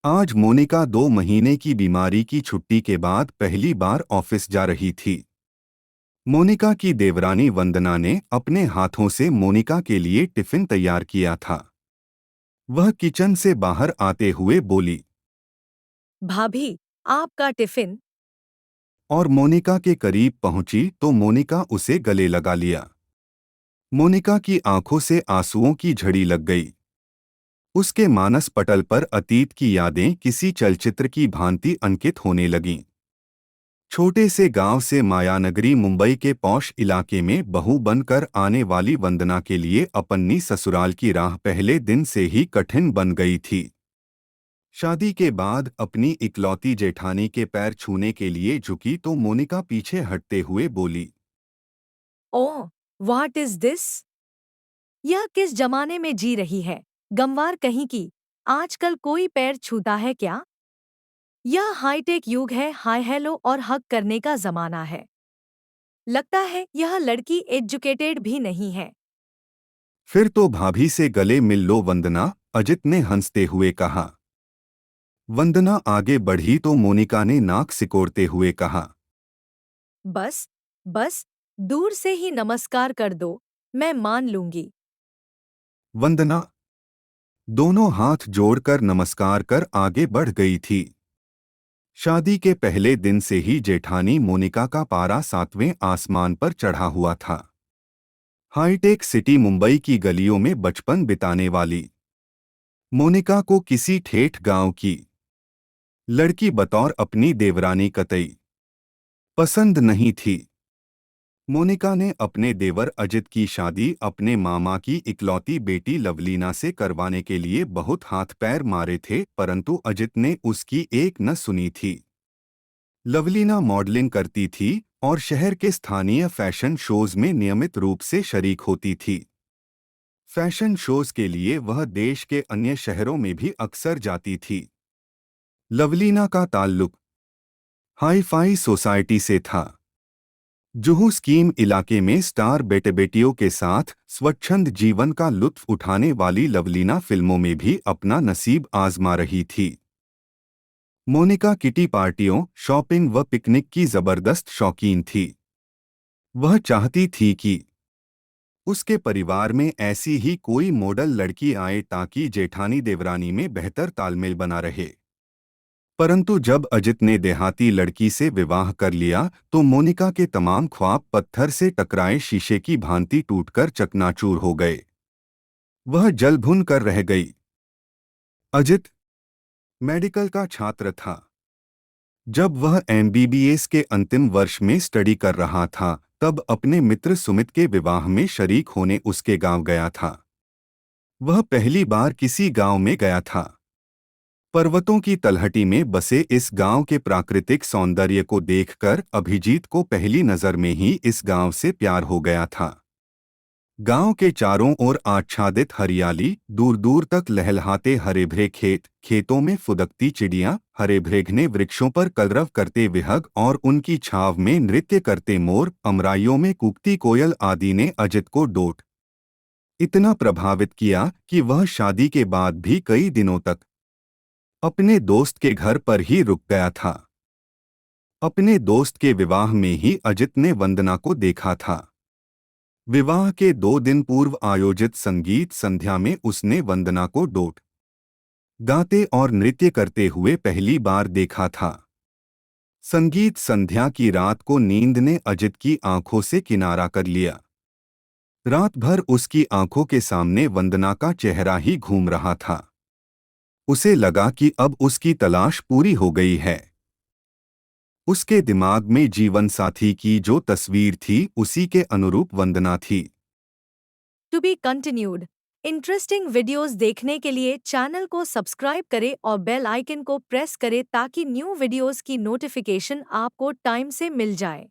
आज मोनिका 2 महीने की बीमारी की छुट्टी के बाद पहली बार ऑफिस जा रही थी। मोनिका की देवरानी वंदना ने अपने हाथों से मोनिका के लिए टिफिन तैयार किया था। वह किचन से बाहर आते हुए बोली भाभी, आपका टिफिन। और मोनिका के करीब पहुंची तो मोनिका उसे गले लगा लिया। मोनिका की आंखों से आंसुओं की झड़ी लग गई। उसके मानस पटल पर अतीत की यादें किसी चलचित्र की भांति अंकित होने लगीं। छोटे से गांव से मायानगरी मुंबई के पौश इलाके में बहू बनकर आने वाली वंदना के लिए अपनी ससुराल की राह पहले दिन से ही कठिन बन गई थी। शादी के बाद अपनी इकलौती जेठानी के पैर छूने के लिए झुकी तो मोनिका पीछे हटते हुए बोली, ओह, व्हाट इज दिस? यह किस जमाने में जी रही है? गंवार कहीं की। आजकल कोई पैर छूता है क्या? यह हाईटेक युग है, हाय हेलो और हक करने का जमाना है। लगता है यह लड़की एजुकेटेड भी नहीं है। फिर तो भाभी से गले मिल लो वंदना, अजित ने हंसते हुए कहा। वंदना आगे बढ़ी तो मोनिका ने नाक सिकोड़ते हुए कहा, बस, बस, दूर से ही नमस्कार कर दो, मैं मान लूंगी। वंदना दोनों हाथ जोड़कर नमस्कार कर आगे बढ़ गई थी। शादी के पहले दिन से ही जेठानी मोनिका का पारा 7वें आसमान पर चढ़ा हुआ था। हाईटेक सिटी मुंबई की गलियों में बचपन बिताने वाली मोनिका को किसी ठेठ गांव की लड़की बतौर अपनी देवरानी कतई पसंद नहीं थी। मोनिका ने अपने देवर अजित की शादी अपने मामा की इकलौती बेटी लवलीना से करवाने के लिए बहुत हाथ पैर मारे थे, परंतु अजित ने उसकी एक न सुनी थी। लवलीना मॉडलिंग करती थी और शहर के स्थानीय फैशन शोज में नियमित रूप से शरीक होती थी। फैशन शोज के लिए वह देश के अन्य शहरों में भी अक्सर जाती थी। लवलीना का ताल्लुक हाई फाई सोसाइटी से था। जुहू स्कीम इलाके में स्टार बेटे बेटियों के साथ स्वच्छंद जीवन का लुत्फ उठाने वाली लवलीना फिल्मों में भी अपना नसीब आजमा रही थी। मोनिका किटी पार्टियों, शॉपिंग व पिकनिक की जबरदस्त शौकीन थी। वह चाहती थी कि उसके परिवार में ऐसी ही कोई मॉडल लड़की आए ताकि जेठानी देवरानी में बेहतर तालमेल बना रहे। परंतु जब अजित ने देहाती लड़की से विवाह कर लिया तो मोनिका के तमाम ख्वाब पत्थर से टकराए शीशे की भांति टूटकर चकनाचूर हो गए। वह जल भुन कर रह गई। अजित मेडिकल का छात्र था। जब वह एमबीबीएस के अंतिम वर्ष में स्टडी कर रहा था तब अपने मित्र सुमित के विवाह में शरीक होने उसके गांव गया था। वह पहली बार किसी गांव में गया था। पर्वतों की तलहटी में बसे इस गांव के प्राकृतिक सौंदर्य को देखकर अभिजीत को पहली नजर में ही इस गांव से प्यार हो गया था। गांव के चारों ओर आच्छादित हरियाली, दूर दूर तक लहलहाते हरे भरे खेत, खेतों में फुदकती चिड़ियां, हरे भरे घने वृक्षों पर कलरव करते विहग और उनकी छाव में नृत्य करते मोर, अमराइयों में कूकती कोयल आदि ने अजित को डोट इतना प्रभावित किया कि वह शादी के बाद भी कई दिनों तक अपने दोस्त के घर पर ही रुक गया था। अपने दोस्त के विवाह में ही अजित ने वंदना को देखा था। विवाह के 2 दिन पूर्व आयोजित संगीत संध्या में उसने वंदना को डोट गाते और नृत्य करते हुए पहली बार देखा था। संगीत संध्या की रात को नींद ने अजित की आंखों से किनारा कर लिया। रात भर उसकी आंखों के सामने वंदना का चेहरा ही घूम रहा था। उसे लगा कि अब उसकी तलाश पूरी हो गई है। उसके दिमाग में जीवन साथी की जो तस्वीर थी उसी के अनुरूप वंदना थी। To be continued. Interesting videos देखने के लिए चैनल को सब्सक्राइब करें और बेल आइकन को प्रेस करें ताकि न्यू वीडियोस की नोटिफिकेशन आपको टाइम से मिल जाए।